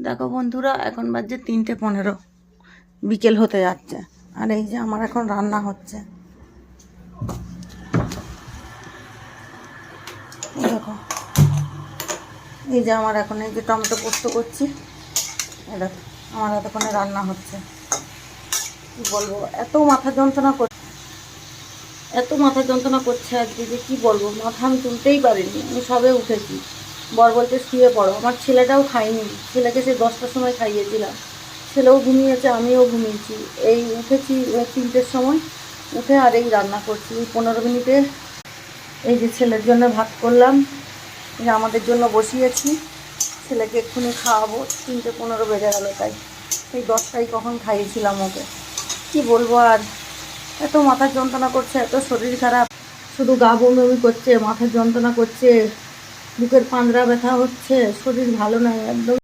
দেখো বন্ধুরা, এখন বাজে 3:15, বিকেল হতে যাচ্ছে। আর এই যে আমার এখন রান্না হচ্ছে। দেখো, এই যে আমার এখন এই যে টমেটো পোস্ত করছি, এটা আমার এতক্ষণে রান্না হচ্ছে। কি বলবো, এত মাথা যন্ত্রণা করছে আজকে যে কি বলবো, মাথা আমি তুলতেই পারিনি। আমি সবে উঠেছি, বর বলতে শুয়ে পড়ো। আমার ছেলেটাও খাইনি, ছেলেকে সে 10টার সময় খাইয়েছিলাম, ছেলেও ঘুমিয়েছে, আমিও ঘুমিয়েছি। এই উঠেছি 3টের সময়, উঠে আর এই রান্না করছি। 15 মিনিটে এই যে ছেলের জন্য ভাত করলাম, এই আমাদের জন্য বসিয়েছি। ছেলেকে এক্ষুনি খাওয়াবো, 3:15 বেজে গেল, তাই সেই 10টায় কখন খাইয়েছিলাম ওকে। কি বলবো আর, এত মাথার যন্ত্রণা করছে, এত শরীর খারাপ, শুধু গা বমি করছে, মাথার যন্ত্রণা করছে, বুকের পাঁজরা ব্যথা হচ্ছে, শরীর ভালো নয় একদম।